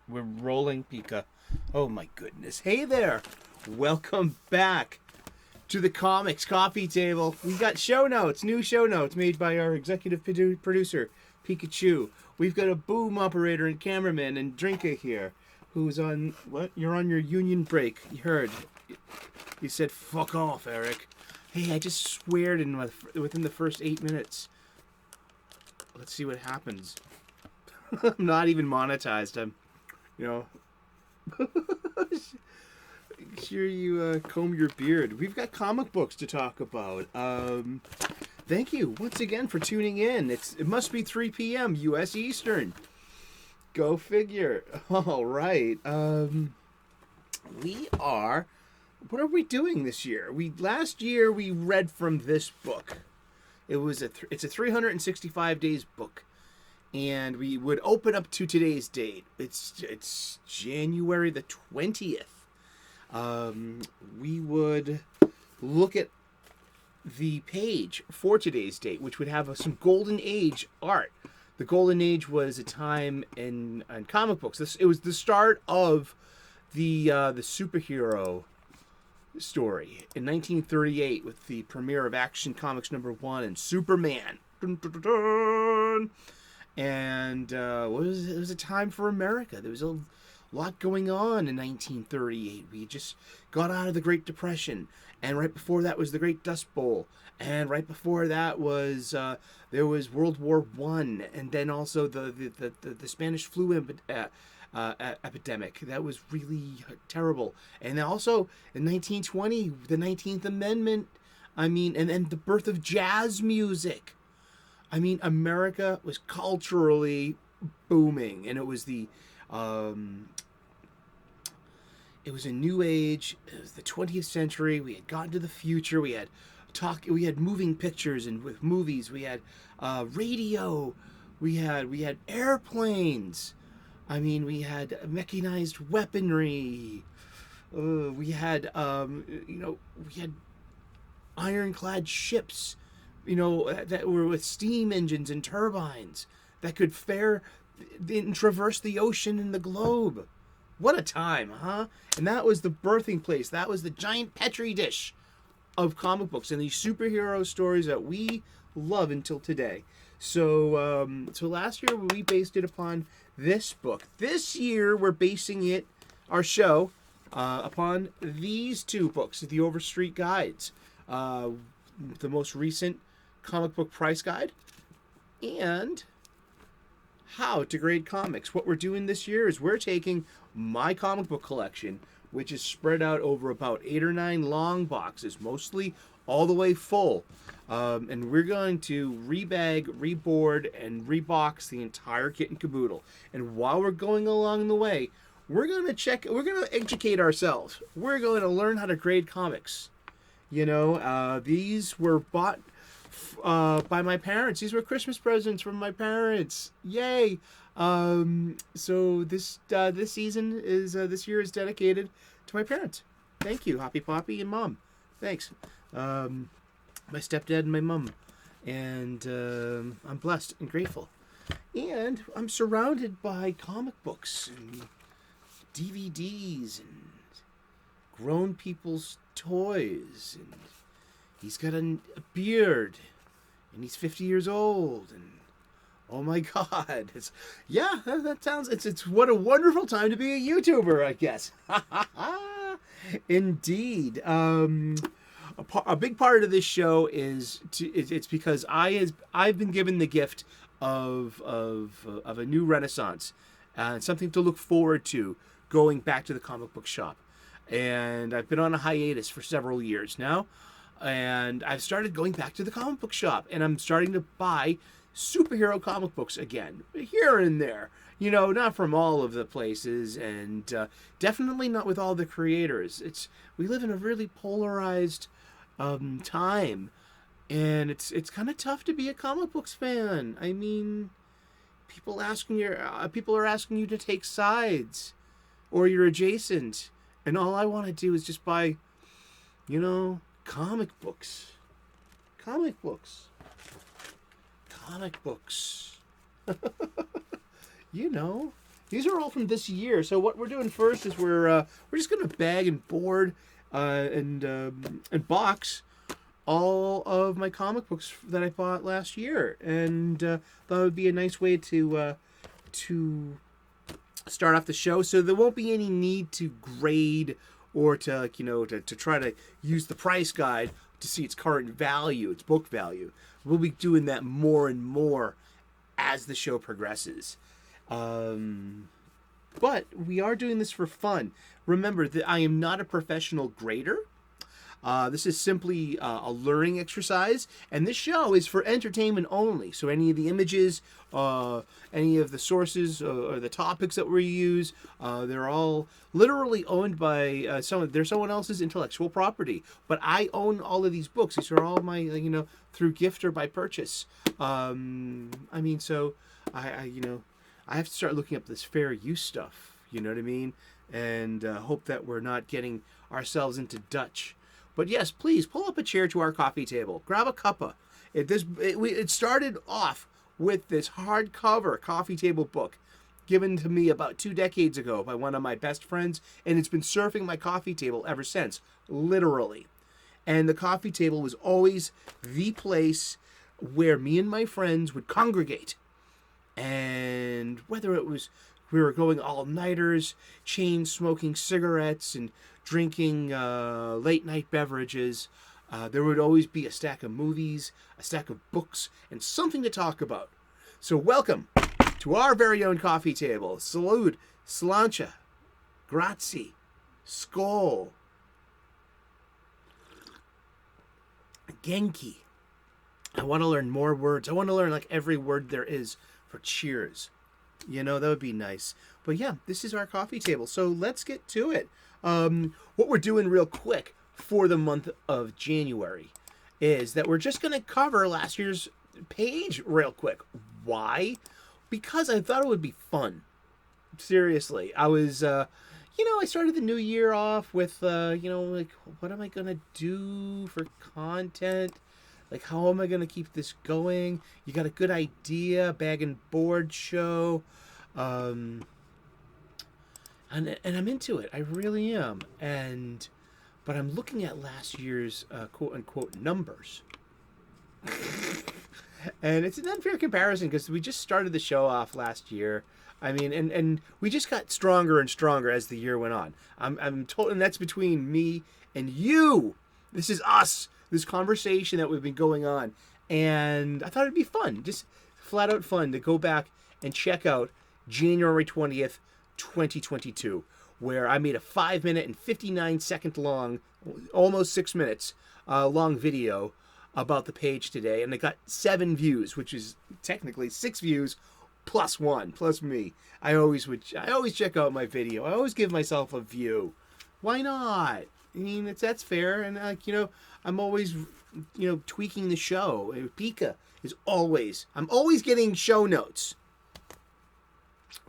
We're rolling, Pika. Oh my goodness. Hey there. Welcome back to the Comics Coffeetable. We got show notes, new show notes made by our executive producer, Pikachu. We've got a boom operator and cameraman and Drinka here, who's on, what? You're on your union break. You heard. You said, fuck off, Eric. Hey, I just sweared within the first 8 minutes. Let's see what happens. I'm not even monetized. I'm, sure you comb your beard. We've got comic books to talk about. Thank you once again for tuning in. It must be 3 p.m. U.S. Eastern. Go figure. All right. What are we doing this year? Last year we read from this book. It's a 365 days book. And we would open up to today's date. It's January the 20th. We would look at the page for today's date, which would have some Golden Age art. The Golden Age was a time in comic books. It was the start of the superhero story in 1938 with the premiere of Action Comics #1 and Superman. Dun, dun, dun, dun. And it was a time for America. There was a lot going on in 1938. We just got out of the Great Depression, and right before that was the Great Dust Bowl, and right before that was there was World War I, and then also the Spanish flu epidemic. That was really terrible. And also in 1920, the 19th Amendment. And then the birth of jazz music. America was culturally booming, and it was a new age. It was the 20th century. We had gotten to the future. We had moving pictures, and with movies, we had radio. We had airplanes. We had mechanized weaponry. We had ironclad ships. That were with steam engines and turbines that could traverse the ocean and the globe. What a time, huh? And that was the birthing place. That was the giant petri dish of comic books and these superhero stories that we love until today. So last year we based it upon this book. This year we're basing our show, upon these two books, the Overstreet Guides, the most recent comic book price guide, and how to grade comics. What we're doing this year is we're taking my comic book collection, which is spread out over about 8 or 9 long boxes, mostly all the way full, and we're going to rebag, reboard, and rebox the entire kit and caboodle. And while we're going along the way, we're going to educate ourselves. We're going to learn how to grade comics. These were bought by my parents. These were Christmas presents from my parents. Yay! So this season this year is dedicated to my parents. Thank you, Hoppy Poppy and Mom. Thanks. My stepdad and my mom. And I'm blessed and grateful. And I'm surrounded by comic books and DVDs and grown people's toys, and he's got a beard, and he's 50 years old, and oh my God, it's what a wonderful time to be a YouTuber, I guess. Indeed. A big part of this show it's because I've been given the gift of a new renaissance, and something to look forward to going back to the comic book shop. And I've been on a hiatus for several years now. And I've started going back to the comic book shop. And I'm starting to buy superhero comic books again. Here and there. Not from all of the places. And definitely not with all the creators. We live in a really polarized time. And it's kind of tough to be a comic books fan. People are asking you to take sides. Or you're adjacent. And all I want to do is just buy, comic books. Comic books. Comic books. These are all from this year. So what we're doing first is we're just gonna bag and board and box all of my comic books that I bought last year, and that would be a nice way to start off the show. So there won't be any need to grade or to to try to use the price guide to see its current value, its book value. We'll be doing that more and more as the show progresses. But we are doing this for fun. Remember that I am not a professional grader. This is simply a learning exercise, and this show is for entertainment only. So any of the images, any of the sources, or the topics that we use, they're all literally owned by someone else's intellectual property. But I own all of these books. These are all my, through gift or by purchase. So I have to start looking up this fair use stuff. You know what I mean? And hope that we're not getting ourselves into Dutch. But yes, please pull up a chair to our coffee table. Grab a cuppa. It started off with this hardcover coffee table book given to me about 2 decades ago by one of my best friends, and it's been surfing my coffee table ever since, literally. And the coffee table was always the place where me and my friends would congregate. And whether it was we were going all-nighters, chain smoking cigarettes, and drinking late-night beverages, there would always be a stack of movies, a stack of books, and something to talk about. So welcome to our very own coffee table. Salud, slancha, grazie, skol, genki. I want to learn more words. I want to learn like every word there is for cheers. That would be nice. But yeah, this is our coffee table. So let's get to it. What we're doing real quick for the month of January is that we're just going to cover last year's page real quick. Why? Because I thought it would be fun. Seriously. I was, I started the new year off with, what am I going to do for content? Like, how am I going to keep this going? You got a good idea, bag and board show. And I'm into it. I really am. But I'm looking at last year's quote-unquote numbers. And it's an unfair comparison because we just started the show off last year. I mean, and we just got stronger and stronger as the year went on. I'm told, and that's between me and you. This is us. This conversation that we've been going on. And I thought it'd be fun, just flat out fun, to go back and check out January 20th, 2022, where I made a 5-minute and 59-second long, almost 6 minutes long video about the page today. And it got 7 views, which is technically 6 views plus 1, plus me. I always check out my video. I always give myself a view. Why not? I mean, that's fair. And I'm always, tweaking the show. Pika is always, I'm always getting show notes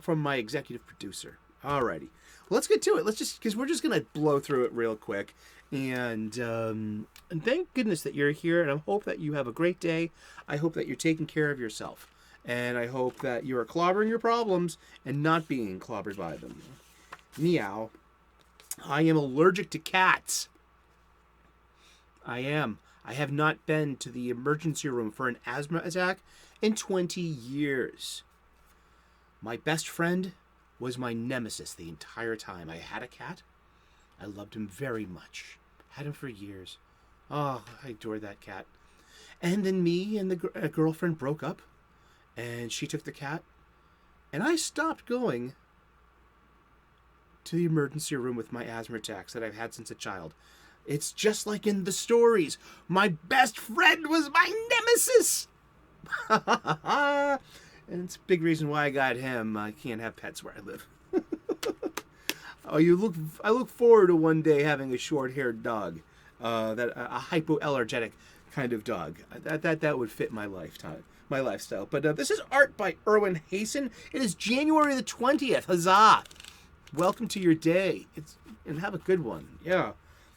from my executive producer. Alrighty. Well, let's get to it. Because we're just going to blow through it real quick. And thank goodness that you're here. And I hope that you have a great day. I hope that you're taking care of yourself. And I hope that you are clobbering your problems and not being clobbered by them. Meow. I am allergic to cats. I am. I have not been to the emergency room for an asthma attack in 20 years. My best friend was my nemesis the entire time. I had a cat. I loved him very much. Had him for years. Oh, I adored that cat. And then me and the girlfriend broke up, and she took the cat, and I stopped going to the emergency room with my asthma attacks that I've had since a child. It's just like in the stories. My best friend was my nemesis. And it's a big reason why I got him. I can't have pets where I live. I look forward to one day having a short-haired dog, a hypoallergenic kind of dog. That would fit my lifestyle. But this is art by Erwin Hasen. It is January the 20th. Huzzah! Welcome to your day. And have a good one. Yeah.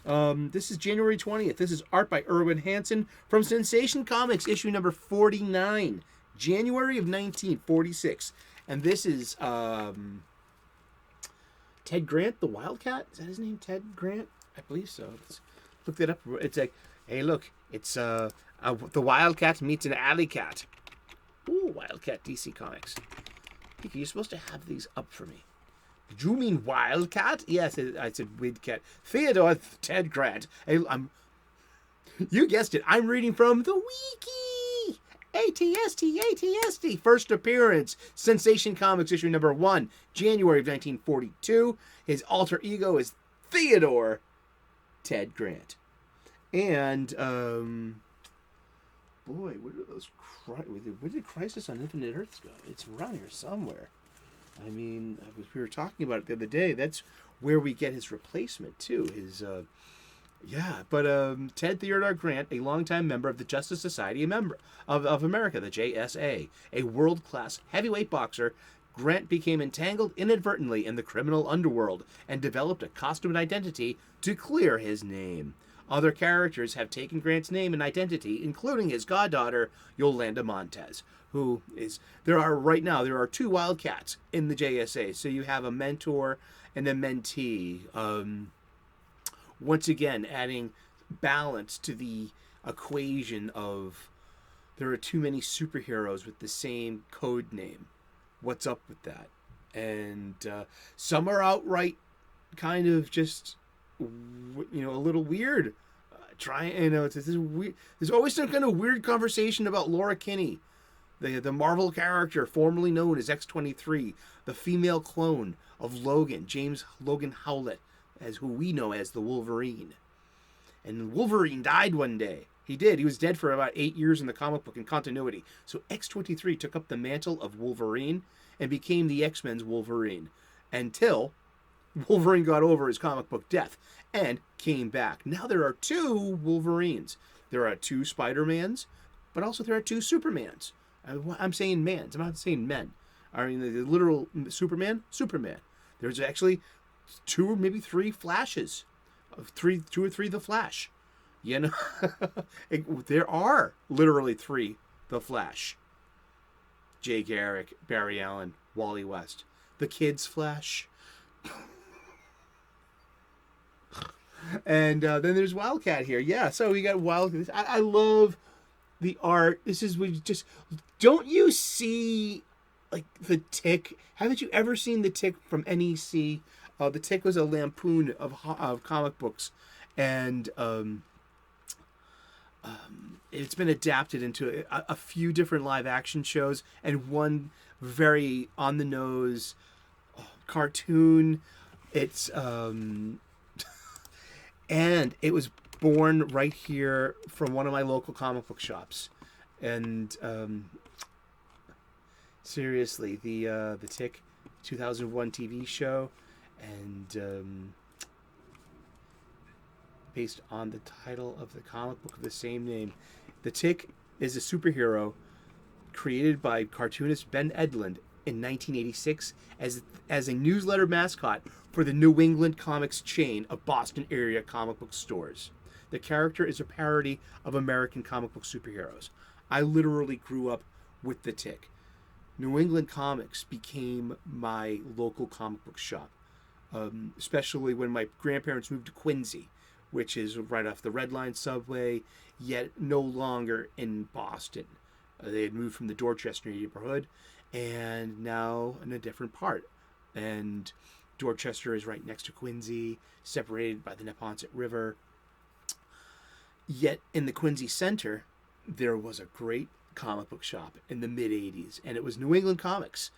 This is January 20th. This is art by Erwin Hasen from Sensation Comics, issue number 49, January of 1946. And this is Ted Grant, the Wildcat. Is that his name? Ted Grant? I believe so. Let's look that up. It's like, hey, look, it's the Wildcat meets an alley cat. Ooh, Wildcat DC Comics. Pika, you're supposed to have these up for me. Did you mean Wildcat? Yes, I said Widcat. Theodore Ted Grant. You guessed it. I'm reading from the Wiki. ATST. First appearance. Sensation Comics issue number 1, January of 1942. His alter ego is Theodore Ted Grant. And, boy, where did Crisis on Infinite Earths go? It's around here somewhere. I mean, we were talking about it the other day. That's where we get his replacement, too. Ted Theodore Grant, a longtime member of the Justice Society of America, the JSA, a world-class heavyweight boxer, Grant became entangled inadvertently in the criminal underworld and developed a costume and identity to clear his name. Other characters have taken Grant's name and identity, including his goddaughter, Yolanda Montez, there are 2 Wildcats in the JSA. So you have a mentor and a mentee. Once again, adding balance to the equation of there are too many superheroes with the same code name. What's up with that? And some are outright kind of just, a little weird. There's always some kind of weird conversation about Laura Kinney, the Marvel character formerly known as X-23, the female clone of James Logan Howlett, as who we know as the Wolverine. And Wolverine died one day. He did. He was dead for about 8 years in the comic book in continuity. So X-23 took up the mantle of Wolverine and became the X-Men's Wolverine until Wolverine got over his comic book death and came back. Now there are 2 Wolverines. There are 2 Spider-Mans, but also there are 2 Supermans. I'm saying mans. I'm not saying men. I mean, the literal Superman. There's actually 2 or maybe 3 Flashes. 2 or 3 The Flash. There are literally 3 The Flash. Jay Garrick, Barry Allen, Wally West. The Kids Flash. And then there's Wildcat here. Yeah, so we got Wildcat. I love the art. Don't you see, like, the Tick? Haven't you ever seen the Tick from NEC? The Tick was a lampoon of comic books, and it's been adapted into a few different live action shows, and one very on the nose cartoon. It's and it was born right here from one of my local comic book shops, and seriously, the Tick 2001 TV show, and based on the title of the comic book of the same name. The Tick is a superhero created by cartoonist Ben Edlund in 1986 as a newsletter mascot for the New England Comics chain of Boston area comic book stores. The character is a parody of American comic book superheroes. I literally grew up with the Tick. New England Comics became my local comic book shop, especially when my grandparents moved to Quincy, which is right off the Red Line subway, yet no longer in Boston. They had moved from the Dorchester neighborhood, and now in a different part. And Dorchester is right next to Quincy, separated by the Neponset River. Yet in the Quincy Center, there was a great comic book shop in the mid-'80s, and it was New England Comics.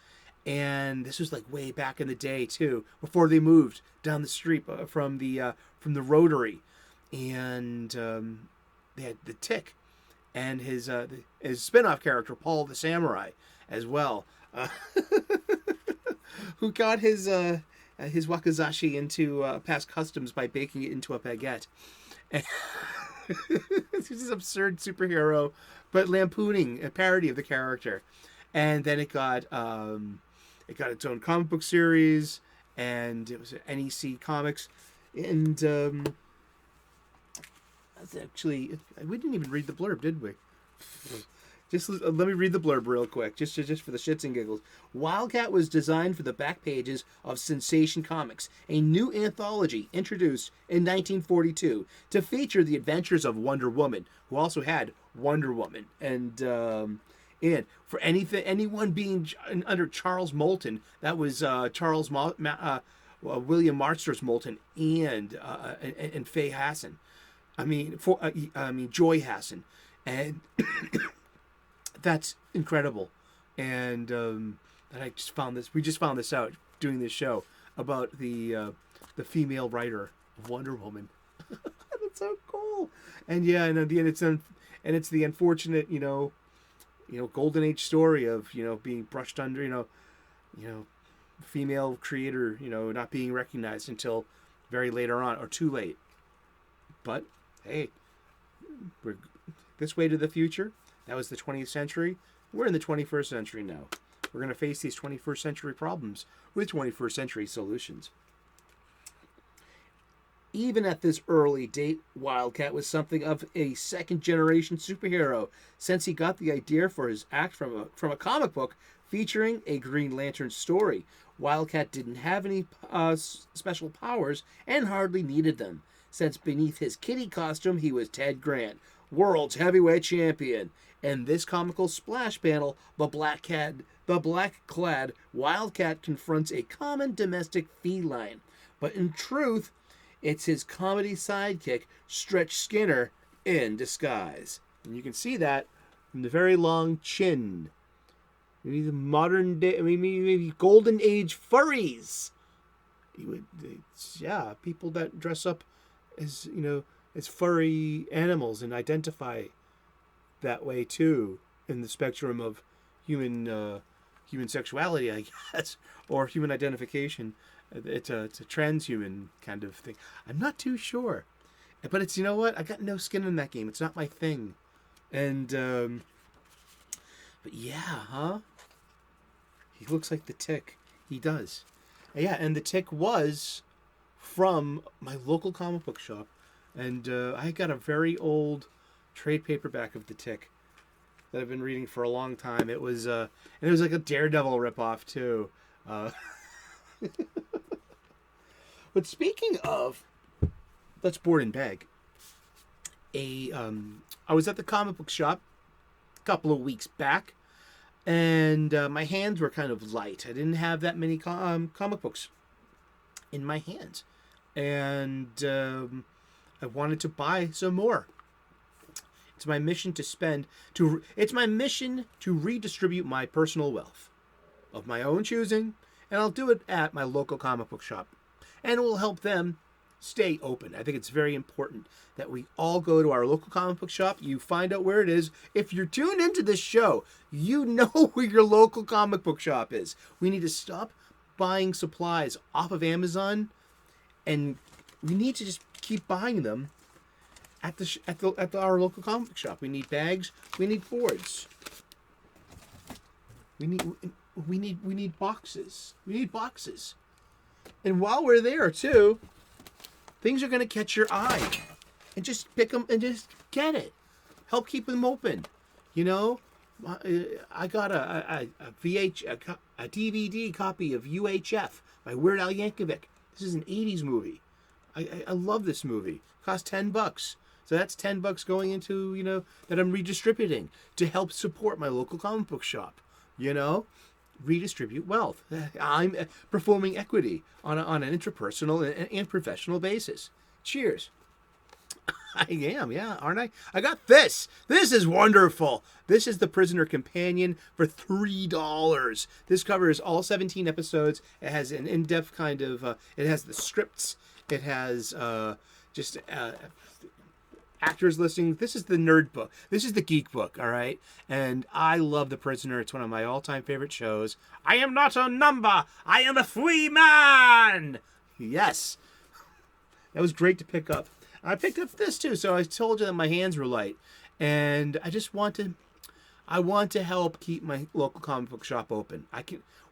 And this was like way back in the day too, before they moved down the street from the Rotary, and they had the Tick, and his spin-off character Paul the Samurai as well, who got his wakizashi into past customs by baking it into a baguette. It's this absurd superhero, but lampooning a parody of the character, and then it got its own comic book series, and it was NEC Comics, and that's actually, we didn't even read the blurb, did we? Just let me read the blurb real quick, just for the shits and giggles. Wildcat was designed for the back pages of Sensation Comics, a new anthology introduced in 1942 to feature the adventures of Wonder Woman, who also had Wonder Woman, and for anyone being under Charles Moulton, that was William Marsters Moulton and Faye Hassan. I mean Joy Hassan, and that's incredible. And I just found this. We just found this out doing this show about the female writer of Wonder Woman. That's so cool. And yeah, and at the end it's the unfortunate golden age story of being brushed under female creator not being recognized until very later on or too late. But hey, we're this way to the future. That was the 20th century. We're in the 21st century now. We're going to face these 21st century problems with 21st century solutions. Even at this early date, Wildcat was something of a second-generation superhero, since he got the idea for his act from a comic book featuring a Green Lantern story. Wildcat didn't have any special powers and hardly needed them, since beneath his kitty costume he was Ted Grant, world's heavyweight champion. In this comical splash panel, the black-clad Wildcat confronts a common domestic feline, but in truth, it's his comedy sidekick, Stretch Skinner, in disguise. And you can see that from the very long chin. Maybe the modern day, maybe golden age furries. People that dress up as as furry animals and identify that way too in the spectrum of human sexuality, I guess, or human identification. It's a transhuman kind of thing. I'm not too sure, but it's I got no skin in that game. It's not my thing, and but yeah, he looks like the Tick. He does, yeah. And the Tick was from my local comic book shop, and I got a very old trade paperback of the Tick that I've been reading for a long time. It was and it was like a Daredevil ripoff too. But speaking of, let's board and bag. I was at the comic book shop a couple of weeks back, and my hands were kind of light. I didn't have that many comic books in my hands, and I wanted to buy some more. It's my mission to redistribute my personal wealth of my own choosing, and I'll do it at my local comic book shop. And it will help them stay open. I think it's very important that we all go to our local comic book shop. You find out where it is. If you're tuned into this show, you know where your local comic book shop is. We need to stop buying supplies off of Amazon, and we need to just keep buying them at our local comic book shop. We need bags. We need boards. We need boxes. We need boxes. And while we're there, too, things are going to catch your eye. And just pick them and just get it. Help keep them open. I got a DVD copy of UHF by Weird Al Yankovic. This is an 80s movie. I love this movie. It cost $10. So that's $10 going into, that I'm redistributing to help support my local comic book shop. Redistribute wealth. I'm performing equity on an interpersonal and professional basis. Cheers. I am, yeah, aren't I? I got this. This is wonderful. This is The Prisoner Companion for $3. This covers all 17 episodes. It has an in-depth kind of, it has the scripts. It has just actors listing. This is the nerd book. This is the geek book, all right? And I love The Prisoner. It's one of my all-time favorite shows. I am not a number. I am a free man. Yes. That was great to pick up. I picked up this too, so I told you that my hands were light. And I want to help keep my local comic book shop open.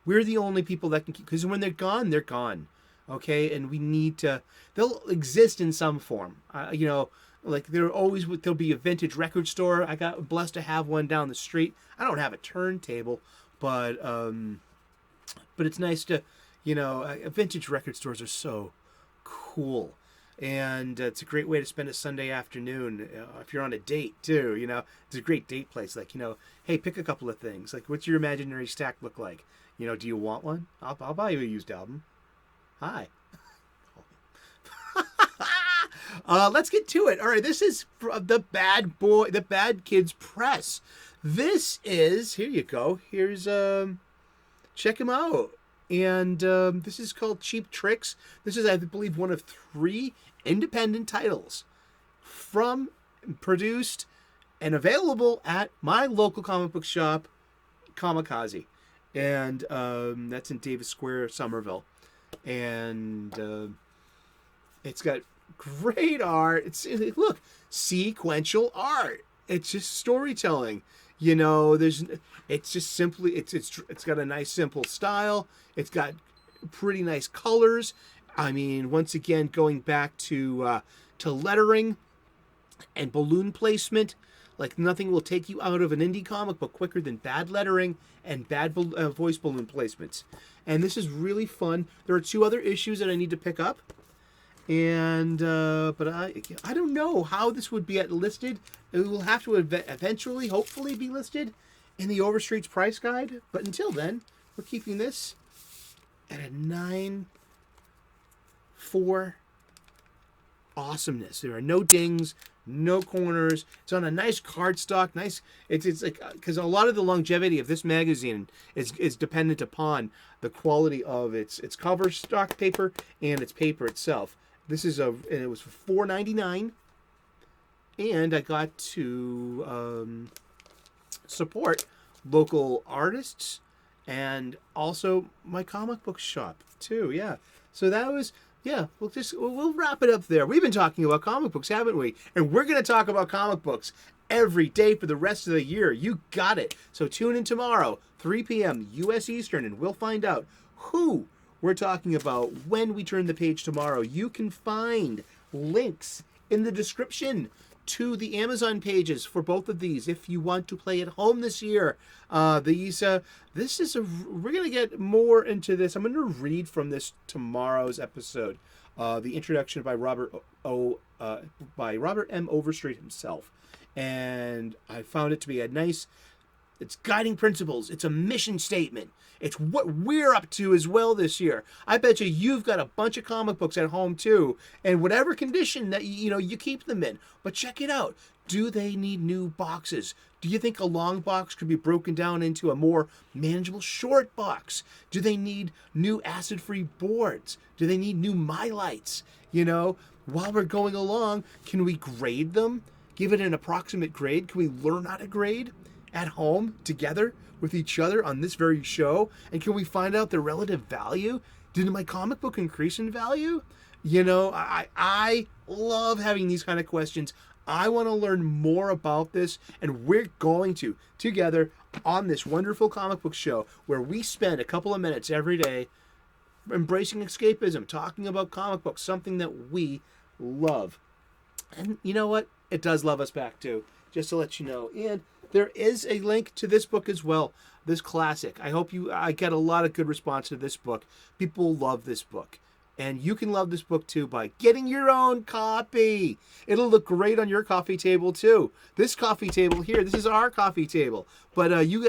We're the only people that can keep, because when they're gone, they're gone. Okay? And we need to, they'll exist in some form. Like there'll be a vintage record store. I got blessed to have one down the street. I don't have a turntable, but it's nice to, vintage record stores are so cool. And it's a great way to spend a Sunday afternoon if you're on a date too. It's a great date place. Like, hey, pick a couple of things. Like, what's your imaginary stack look like? Do you want one? I'll buy you a used album. Hi. Let's get to it. All right, this is from the Bad Kids Press. This is, here you go. Here's check them out. And this is called Cheap Tricks. This is, I believe, one of 3 independent titles produced and available at my local comic book shop, Kamikaze. And that's in Davis Square, Somerville. And it's got great art. Look, sequential art. It's just storytelling. It's got a nice simple style. It's got pretty nice colors. I mean, once again, going back to lettering and balloon placement, like nothing will take you out of an indie comic book quicker than bad lettering and bad voice balloon placements. And this is really fun. There are 2 other issues that I need to pick up. And but I don't know how this would be listed. It will have to eventually, hopefully, be listed in the Overstreet Price guide. But until then, we're keeping this at a 9.4 awesomeness. There are no dings, no corners. It's on a nice cardstock. Nice. It's like, because a lot of the longevity of this magazine is dependent upon the quality of its cover stock paper and its paper itself. This is and it was $4.99, and I got to support local artists and also my comic book shop too. Yeah, so that was we'll wrap it up there. We've been talking about comic books, haven't we? And we're going to talk about comic books every day for the rest of the year. You got it. So tune in tomorrow, 3 p.m. U.S. Eastern, and we'll find out who we're talking about when we turn the page tomorrow. You can find links in the description to the Amazon pages for both of these if you want to play at home this year. We're going to get more into this. I'm going to read from this tomorrow's episode, the introduction by Robert M. Overstreet himself. And I found it to be it's guiding principles. It's a mission statement. It's what we're up to as well this year. I bet you've got a bunch of comic books at home too, and whatever condition that you keep them in. But check it out. Do they need new boxes? Do you think a long box could be broken down into a more manageable short box? Do they need new acid-free boards? Do they need new MyLights? While we're going along, can we grade them? Give it an approximate grade? Can we learn how to grade at home together with each other on this very show? And can we find out the relative value? Did my comic book increase in value? I love having these kind of questions. I want to learn more about this, and we're going to together on this wonderful comic book show where we spend a couple of minutes every day embracing escapism, talking about comic books, something that we love. And you know what? It does love us back too, just to let you know. And there is a link to this book as well, this classic. I get a lot of good response to this book. People love this book. And you can love this book too by getting your own copy. It'll look great on your coffee table too. This coffee table here, this is our coffee table. But you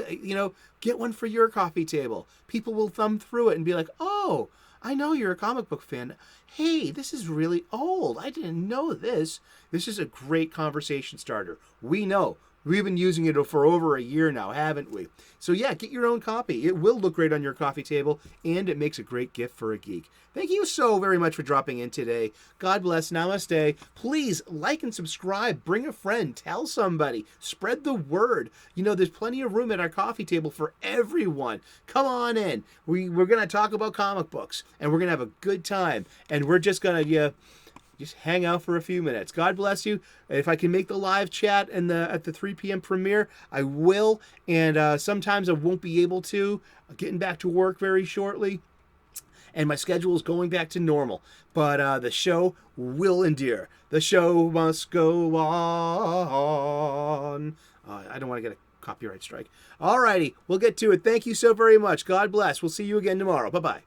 get one for your coffee table. People will thumb through it and be like, "Oh, I know you're a comic book fan. Hey, this is really old. I didn't know this." This is a great conversation starter. We know. We've been using it for over a year now, haven't we? So yeah, get your own copy. It will look great on your coffee table, and it makes a great gift for a geek. Thank you so very much for dropping in today. God bless. Namaste. Please like and subscribe. Bring a friend. Tell somebody. Spread the word. There's plenty of room at our coffee table for everyone. Come on in. We're going to talk about comic books, and we're going to have a good time. And we're just going to... just hang out for a few minutes. God bless you. If I can make the live chat at the 3 p.m. premiere, I will. And sometimes I won't be able to. I'm getting back to work very shortly. and my schedule is going back to normal. But the show will endure. The show must go on. I don't want to get a copyright strike. Alrighty, we'll get to it. Thank you so very much. God bless. We'll see you again tomorrow. Bye-bye.